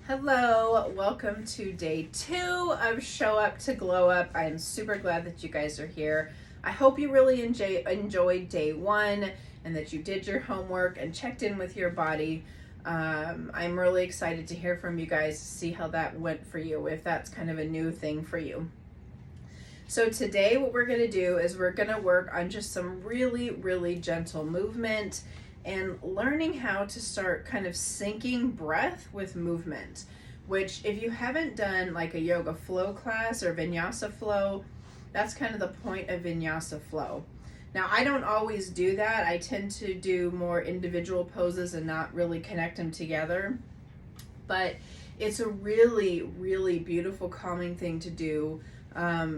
Hello, welcome to day 2 of Show Up to Glow Up. I'm super glad that you guys are here. I hope you really enjoyed day 1 and that you did your homework and checked in with your body. I'm really excited to hear from you guys to see how that went for you, if that's kind of a new thing for you. So today what we're going to do is we're going to work on just some really gentle movement and learning how to start kind of syncing breath with movement, which if you haven't done like a yoga flow class or vinyasa flow, that's kind of the point of vinyasa flow. Now I don't always do that. I tend to do more individual poses and not really connect them together, but it's a really beautiful calming thing to do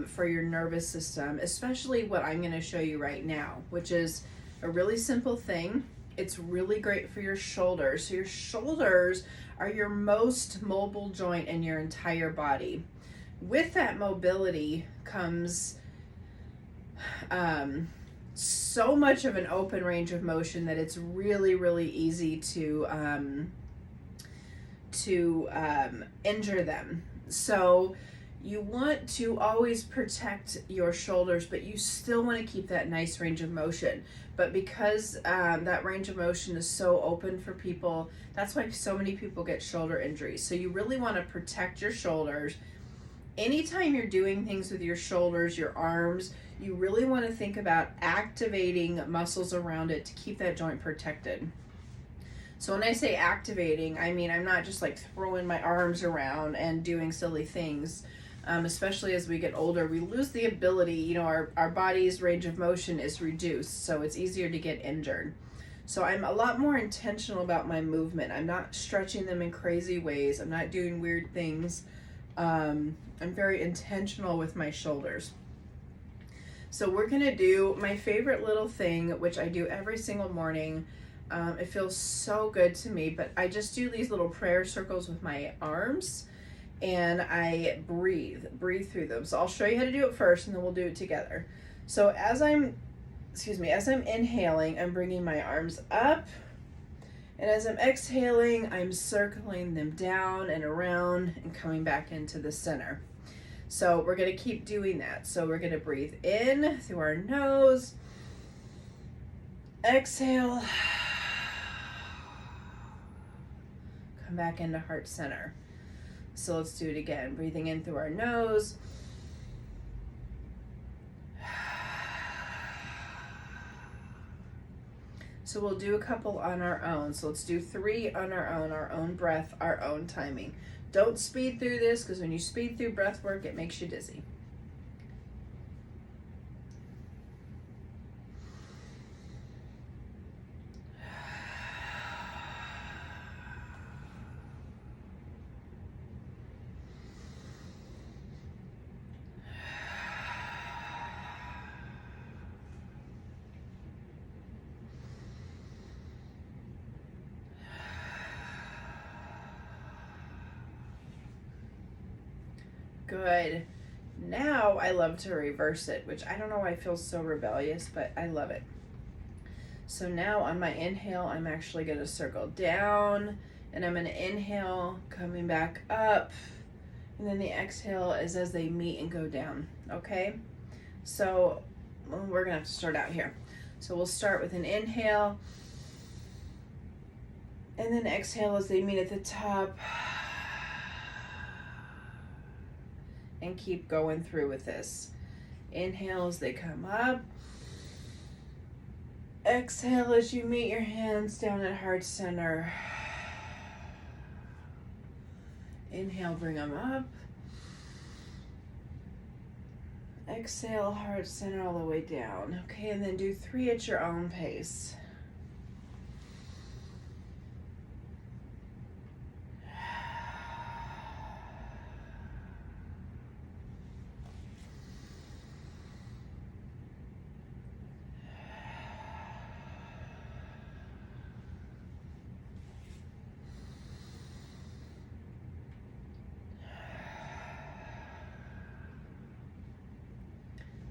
for your nervous system, especially what I'm going to show you right now, which is a really simple thing. It's really great for your shoulders. So your shoulders are your most mobile joint in your entire body. With that mobility comes so much of an open range of motion that it's really easy to injure them. So you want to always protect your shoulders, but you still want to keep that nice range of motion. But because that range of motion is so open for people, that's why so many people get shoulder injuries. So you really want to protect your shoulders. Anytime you're doing things with your shoulders, your arms, you really want to think about activating muscles around it to keep that joint protected. So when I say activating, I mean I'm not just like throwing my arms around and doing silly things. Especially as we get older, we lose the ability, our body's range of motion is reduced, so it's easier to get injured. So I'm a lot more intentional about my movement. I'm not stretching them in crazy ways. I'm not doing weird things. I'm very intentional with my shoulders. So we're gonna do my favorite little thing, which I do every single morning. It feels so good to me, but I just do these little prayer circles with my arms and I breathe through them. So I'll show you how to do it first and then we'll do it together. So as I'm inhaling, I'm bringing my arms up, and as I'm exhaling, I'm circling them down and around and coming back into the center. So we're going to keep doing that. So we're going to breathe in through our nose, exhale, come back into heart center. So let's do it again. Breathing in through our nose. So we'll do a couple on our own. So let's do 3 on our own breath, our own timing. Don't speed through this, because when you speed through breath work, it makes you dizzy. Good. Now I love to reverse it, which I don't know why I feel so rebellious, but I love it. So now on my inhale, I'm actually going to circle down, and I'm going to inhale, coming back up, and then the exhale is as they meet and go down, okay? So we're going to have to start out here. So we'll start with an inhale, and then exhale as they meet at the top. And keep going through with this. Inhale as they come up. Exhale as you meet your hands down at heart center. Inhale, bring them up. Exhale, heart center all the way down. Okay, and then do 3 at your own pace.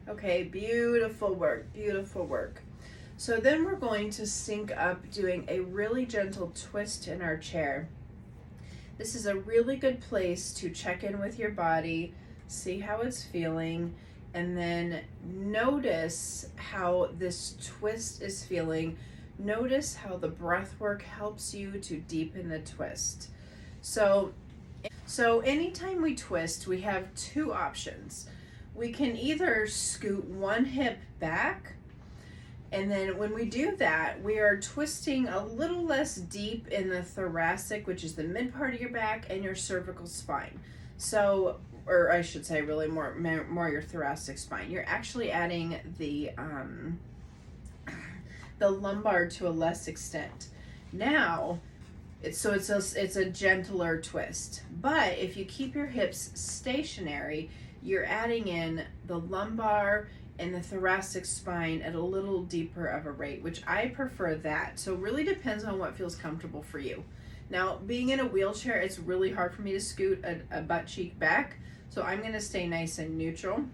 Okay, beautiful work, beautiful work. So then we're going to sync up doing a really gentle twist in our chair. This is a really good place to check in with your body, see how it's feeling, and then notice how this twist is feeling. Notice how the breath work helps you to deepen the twist. So anytime we twist, we have two options. We can either scoot one hip back, and then when we do that, we are twisting a little less deep in the thoracic, which is the mid part of your back, and your cervical spine. So, or I should say really more your thoracic spine. You're actually adding the lumbar to a less extent. Now, it's a gentler twist. But if you keep your hips stationary, you're adding in the lumbar and the thoracic spine at a little deeper of a rate, which I prefer that. So it really depends on what feels comfortable for you. Now, being in a wheelchair, it's really hard for me to scoot a butt cheek back. So I'm going to stay nice and neutral.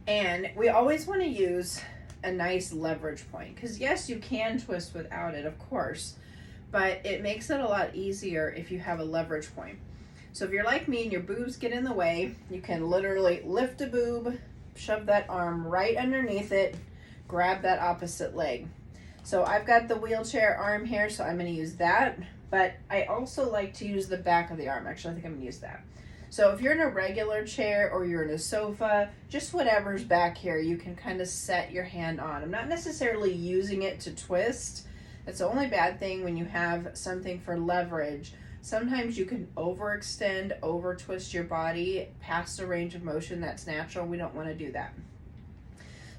And we always want to use a nice leverage point, because yes, you can twist without it, of course, but it makes it a lot easier if you have a leverage point. So if you're like me and your boobs get in the way, you can literally lift a boob, shove that arm right underneath it, grab that opposite leg. So I've got the wheelchair arm here, so I'm going to use that, but I also like to use the back of the arm. Actually, I think I'm going to use that. So if you're in a regular chair or you're in a sofa, just whatever's back here, you can kind of set your hand on. I'm not necessarily using it to twist. That's the only bad thing when you have something for leverage. Sometimes you can overextend, over twist your body past the range of motion that's natural. We don't want to do that.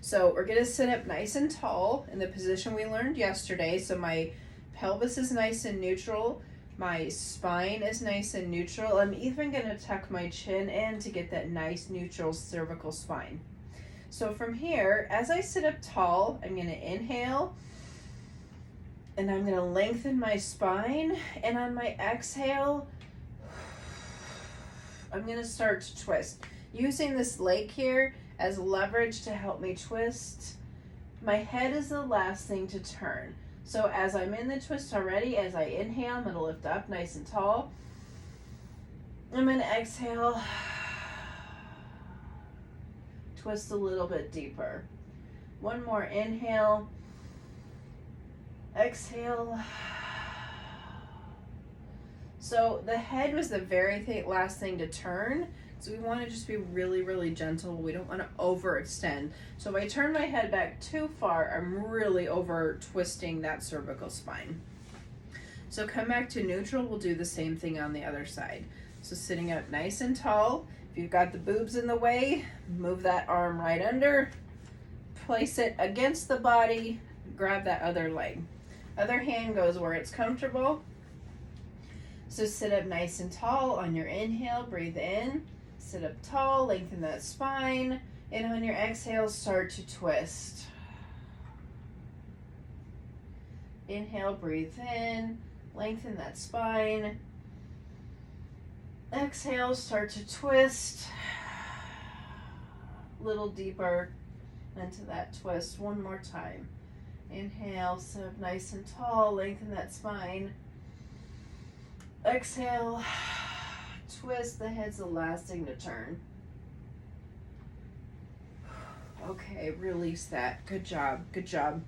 So we're going to sit up nice and tall in the position we learned yesterday. So my pelvis is nice and neutral. My spine is nice and neutral. I'm even going to tuck my chin in to get that nice neutral cervical spine. So from here, as I sit up tall, I'm going to inhale, and I'm going to lengthen my spine, and on my exhale, I'm going to start to twist. Using this leg here as leverage to help me twist. My head is the last thing to turn. So as I'm in the twist already, as I inhale, I'm going to lift up nice and tall. I'm going to exhale, twist a little bit deeper. One more inhale, exhale. So the head was the very last thing to turn. So we want to just be really, really gentle. We don't want to overextend. So if I turn my head back too far, I'm really over twisting that cervical spine. So come back to neutral. We'll do the same thing on the other side. So sitting up nice and tall. If you've got the boobs in the way, move that arm right under. Place it against the body. Grab that other leg. Other hand goes where it's comfortable. So sit up nice and tall on your inhale. Breathe in. Sit up tall, lengthen that spine, and on your exhale, start to twist. Inhale, breathe in, lengthen that spine. Exhale, start to twist. A little deeper into that twist. One more time. Inhale, sit up nice and tall, lengthen that spine. Exhale. Twist, the head's the last thing to turn. Okay, release that. Good job, good job.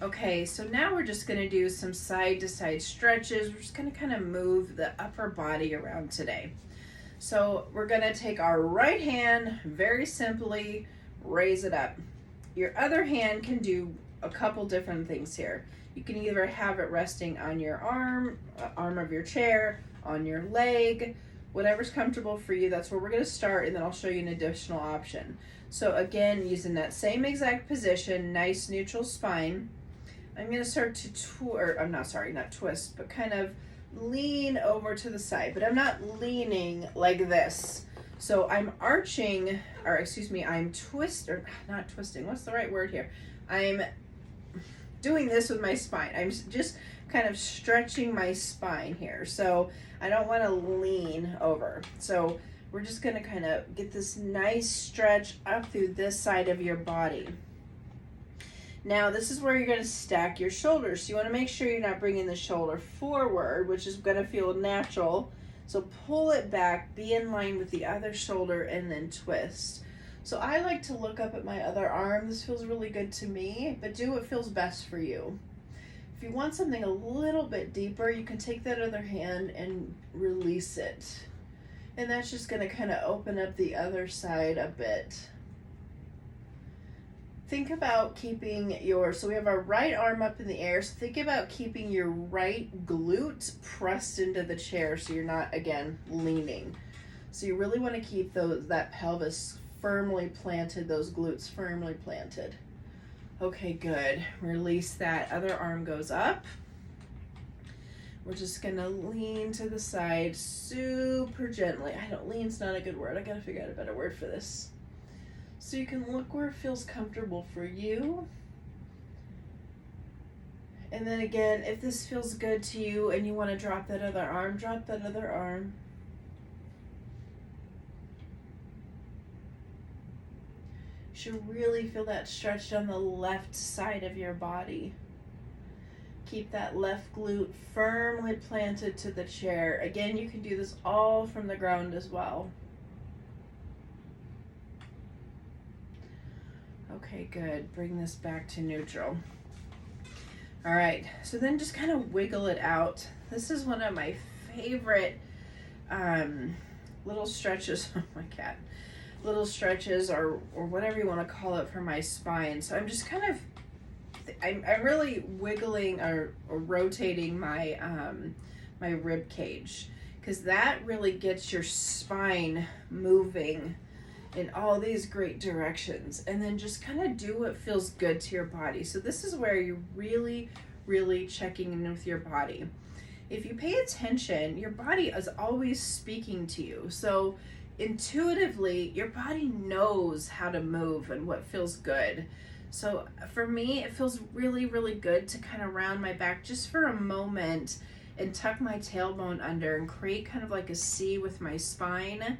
Okay, so now we're just going to do some side to side stretches. We're just going to kind of move the upper body around today. So we're going to take our right hand, very simply raise it up. Your other hand can do a couple different things here. You can either have it resting on your arm of your chair, on your leg, whatever's comfortable for you. That's where we're going to start, and then I'll show you an additional option. So again, using that same exact position, nice neutral spine, I'm going to start to not twist, but kind of lean over to the side. But I'm not leaning like this. So I'm arching, I'm not twisting. What's the right word here? I'm doing this with my spine. I'm just kind of stretching my spine here. So I don't want to lean over. So we're just going to kind of get this nice stretch up through this side of your body. Now this is where you're going to stack your shoulders. So you want to make sure you're not bringing the shoulder forward, which is going to feel natural. So pull it back, be in line with the other shoulder, and then twist. So I like to look up at my other arm. This feels really good to me, but do what feels best for you. If you want something a little bit deeper, you can take that other hand and release it. And that's just going to kind of open up the other side a bit. Think about keeping so we have our right arm up in the air, so think about keeping your right glute pressed into the chair so you're not, again, leaning. So you really want to keep that pelvis firmly planted, those glutes firmly planted. Okay, good. Release that. Other arm goes up. We're just gonna lean to the side super gently. Lean's not a good word. I gotta figure out a better word for this. So you can look where it feels comfortable for you. And then again, if this feels good to you and you want to drop that other arm, drop that other arm. You should really feel that stretch down the left side of your body. Keep that left glute firmly planted to the chair. Again, you can do this all from the ground as well. Okay, good. Bring this back to neutral. All right, so then just kind of wiggle it out. This is one of my favorite little stretches. Oh, my cat. Little stretches or whatever you want to call it for my spine. So I'm just kind of, I'm really wiggling or rotating my my rib cage, because that really gets your spine moving in all these great directions. And then just kind of do what feels good to your body. So this is where you're really, really checking in with your body. If you pay attention, your body is always speaking to you. So intuitively, your body knows how to move and what feels good. So for me, it feels really, really good to kind of round my back just for a moment and tuck my tailbone under and create kind of like a C with my spine.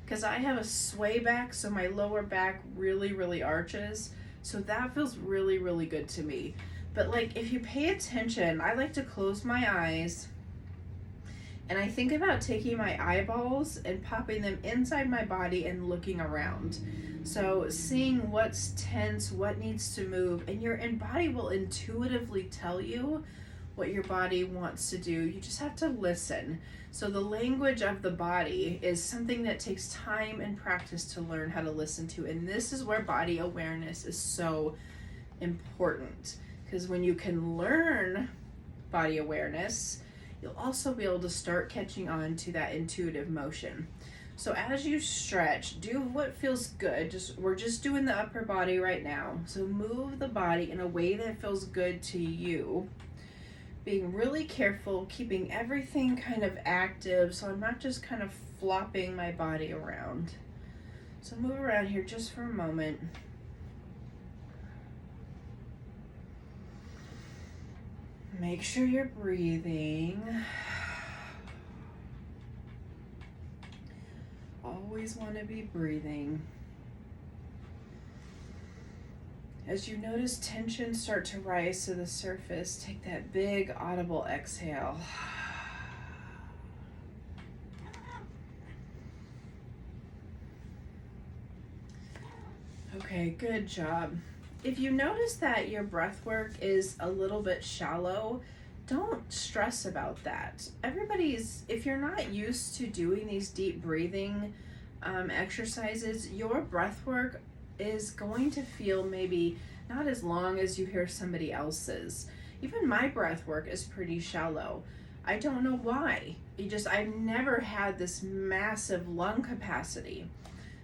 Because I have a sway back, so my lower back really, really arches. So that feels really, really good to me. But like, if you pay attention, I like to close my eyes and I think about taking my eyeballs and popping them inside my body and looking around. So seeing what's tense, what needs to move, and your body will intuitively tell you what your body wants to do. You just have to listen. So the language of the body is something that takes time and practice to learn how to listen to. And this is where body awareness is so important. Because when you can learn body awareness, you'll also be able to start catching on to that intuitive motion. So as you stretch, do what feels good. We're just doing the upper body right now. So move the body in a way that feels good to you. Being really careful, keeping everything kind of active, so I'm not just kind of flopping my body around. So move around here just for a moment. Make sure you're breathing. Always want to be breathing. As you notice tension start to rise to the surface, take that big audible exhale. Okay, good job. If you notice that your breath work is a little bit shallow, don't stress about that. If you're not used to doing these deep breathing exercises, your breath work is going to feel maybe not as long as you hear somebody else's. Even my breath work is pretty shallow. I don't know why. I've never had this massive lung capacity.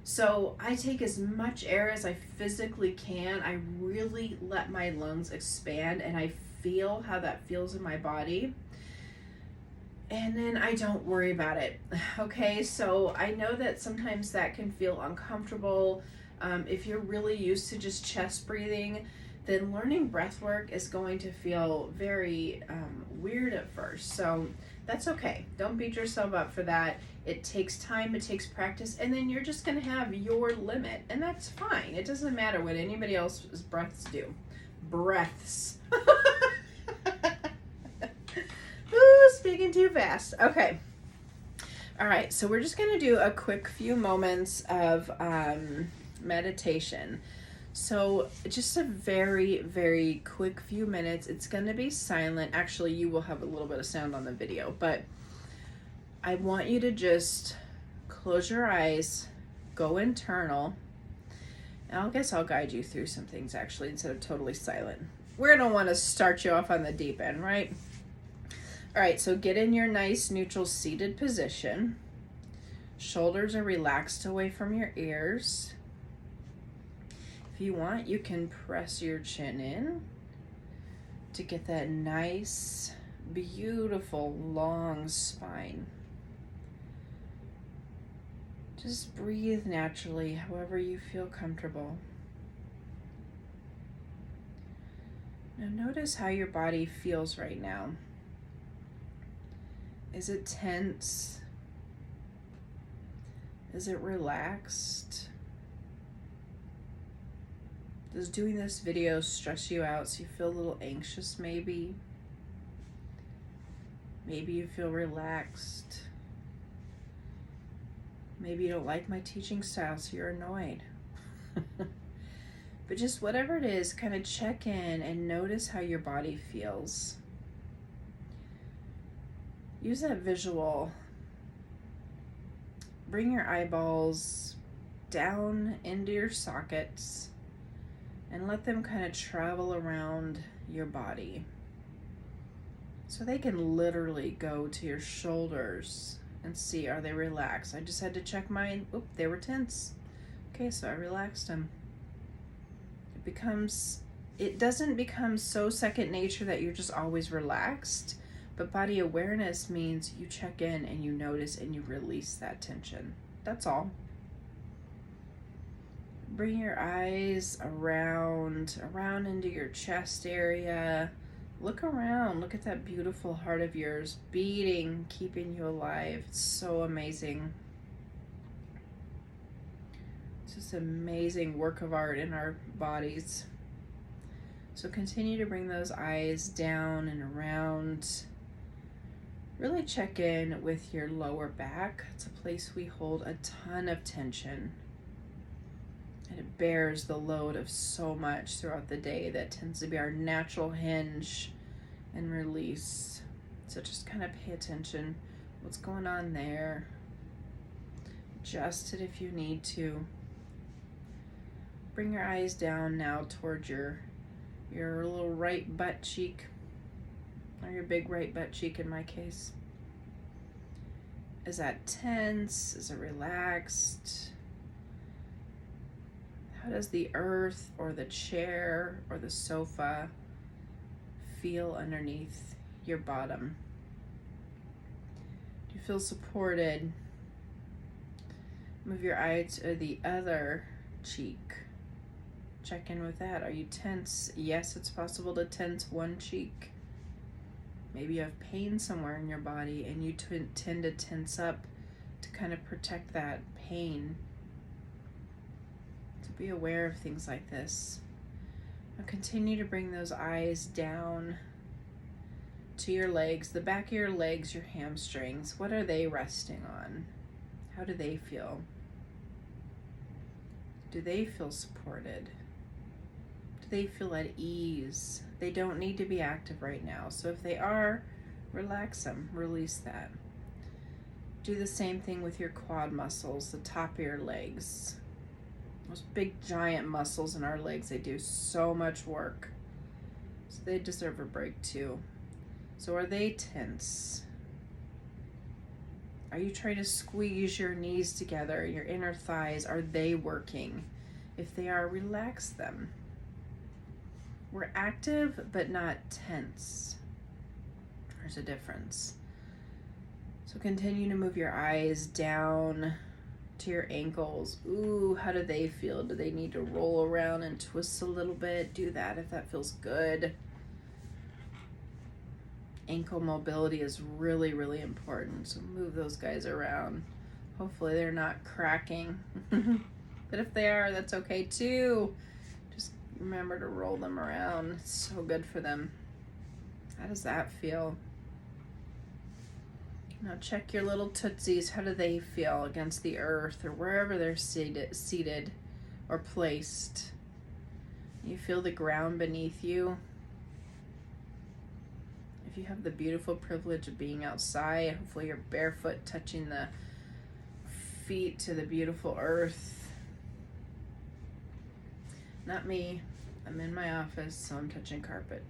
So I take as much air as I physically can. I really let my lungs expand and I feel how that feels in my body. And then I don't worry about it. Okay, so I know that sometimes that can feel uncomfortable. If you're really used to just chest breathing, then learning breath work is going to feel very weird at first. So that's okay. Don't beat yourself up for that. It takes time, it takes practice, and then you're just gonna have your limit, and that's fine. It doesn't matter what anybody else's breaths do. breaths. Ooh, speaking too fast. Okay. All right, so we're just going to do a quick few moments of meditation. So just a very, very quick few minutes. It's going to be silent. Actually, you will have a little bit of sound on the video, but I want you to just close your eyes, go internal, and I guess I'll guide you through some things actually instead of totally silent. We're going to want to start you off on the deep end, right? All right, so get in your nice neutral seated position. Shoulders are relaxed away from your ears. If you want, you can press your chin in to get that nice, beautiful, long spine. Just breathe naturally, however you feel comfortable. Now notice how your body feels right now. Is it tense? Is it relaxed? Does doing this video stress you out so you feel a little anxious maybe? Maybe you feel relaxed. Maybe you don't like my teaching style so you're annoyed. But just whatever it is, kind of check in and notice how your body feels. Use that visual. Bring your eyeballs down into your sockets and let them kind of travel around your body. So they can literally go to your shoulders and see, are they relaxed? I just had to check mine. Oop, they were tense. Okay, so I relaxed them. It doesn't become so second nature that you're just always relaxed. But body awareness means you check in and you notice and you release that tension. That's all. Bring your eyes around into your chest area. Look around. Look at that beautiful heart of yours beating, keeping you alive. It's so amazing. It's just amazing work of art in our bodies. So continue to bring those eyes down and around. Really check in with your lower back. It's a place we hold a ton of tension. And it bears the load of so much throughout the day that tends to be our natural hinge and release. So just kind of pay attention. What's going on there? Adjust it if you need to. Bring your eyes down now towards your little right butt cheek. Or your big right butt cheek in my case. Is that tense? Is it relaxed? How does the earth or the chair or the sofa feel underneath your bottom? Do you feel supported? Move your eyes to the other cheek. Check in with that. Are you tense? Yes, it's possible to tense one cheek. Maybe you have pain somewhere in your body and you tend to tense up to kind of protect that pain. So be aware of things like this. Now continue to bring those eyes down to your legs, the back of your legs, your hamstrings. What are they resting on? How do they feel? Do they feel supported? Do they feel at ease? They don't need to be active right now. So if they are, relax them, release that. Do the same thing with your quad muscles, the top of your legs. Those big giant muscles in our legs, they do so much work. So they deserve a break too. So are they tense? Are you trying to squeeze your knees together, your inner thighs? Are they working? If they are, relax them. We're active, but not tense. There's a difference. So continue to move your eyes down to your ankles. Ooh, how do they feel? Do they need to roll around and twist a little bit? Do that if that feels good. Ankle mobility is really, really important. So move those guys around. Hopefully they're not cracking. But if they are, that's okay too. Just remember to roll them around. It's so good for them. How does that feel? Now check your little tootsies. How do they feel against the earth or wherever they're seated or placed? You feel the ground beneath you. If you have the beautiful privilege of being outside, hopefully you're barefoot, touching the feet to the beautiful earth. Not me. I'm in my office, so I'm touching carpet.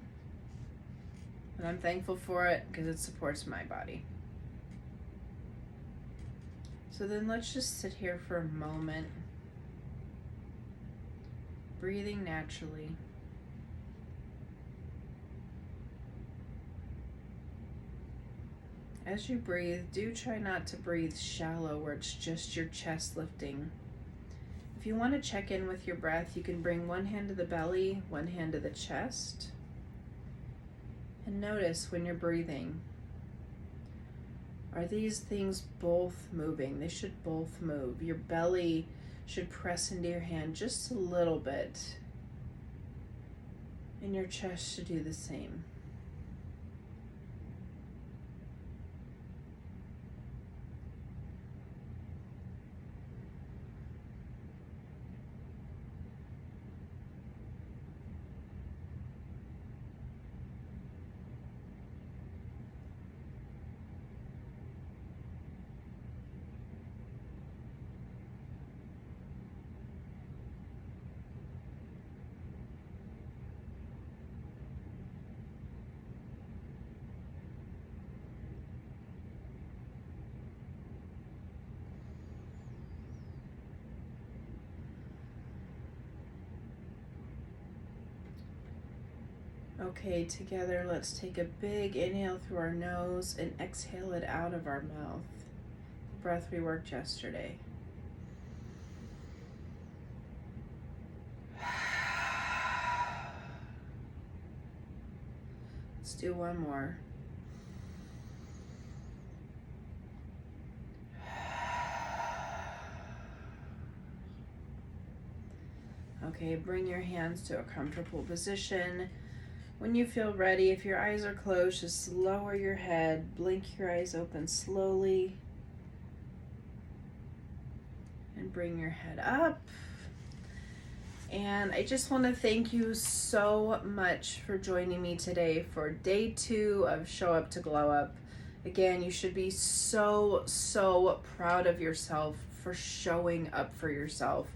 But I'm thankful for it because it supports my body. So then let's just sit here for a moment, breathing naturally. As you breathe, do try not to breathe shallow where it's just your chest lifting. If you want to check in with your breath, you can bring one hand to the belly, one hand to the chest. And notice when you're breathing, are these things both moving? They should both move. Your belly should press into your hand just a little bit. And your chest should do the same. Okay, together let's take a big inhale through our nose and exhale it out of our mouth. The breath we worked yesterday. Let's do one more. Okay, bring your hands to a comfortable position. When you feel ready, if your eyes are closed, just lower your head, blink your eyes open slowly, and bring your head up. And I just want to thank you so much for joining me today for day 2 of Show Up to Glow Up. Again, you should be so proud of yourself for showing up for yourself.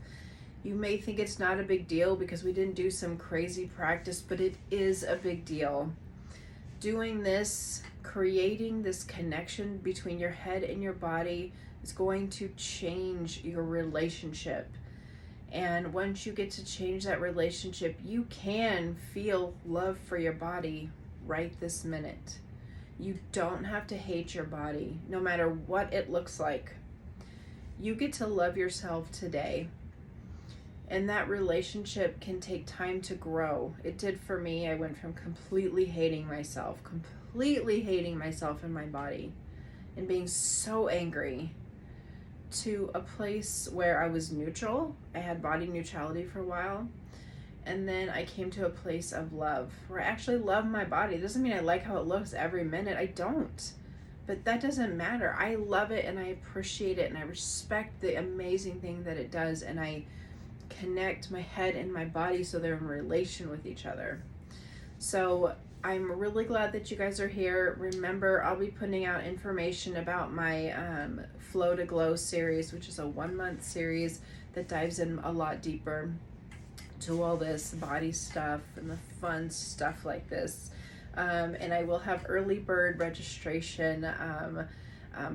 You may think it's not a big deal because we didn't do some crazy practice, but it is a big deal. Doing this, creating this connection between your head and your body is going to change your relationship. And once you get to change that relationship, you can feel love for your body right this minute. You don't have to hate your body, no matter what it looks like. You get to love yourself today. And that relationship can take time to grow. It did for me. I went from completely hating myself in my body, and being so angry, to a place where I was neutral. I had body neutrality for a while. And then I came to a place of love, where I actually love my body. It doesn't mean I like how it looks every minute. I don't. But that doesn't matter. I love it and I appreciate it and I respect the amazing thing that it does, and I connect my head and my body so they're in relation with each other. So I'm really glad that you guys are here. Remember, I'll be putting out information about my Flow to Glow series, which is a 1-month series that dives in a lot deeper to all this body stuff and the fun stuff like this. And I will have early bird registration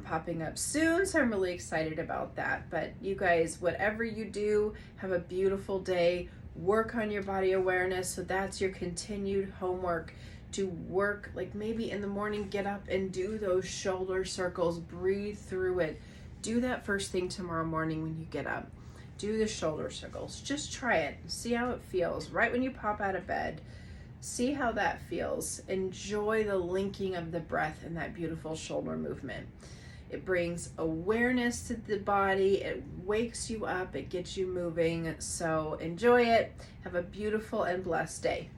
popping up soon, so I'm really excited about that. But you guys, whatever you do, have a beautiful day. Work on your body awareness. So that's your continued homework, to work, like maybe in the morning, get up and do those shoulder circles, breathe through it. Do that first thing tomorrow morning when you get up. Do the shoulder circles. Just try it. See how it feels right when you pop out of bed. See how that feels. Enjoy the linking of the breath and that beautiful shoulder movement. It brings awareness to the body. It wakes you up. It gets you moving. So enjoy it. Have a beautiful and blessed day.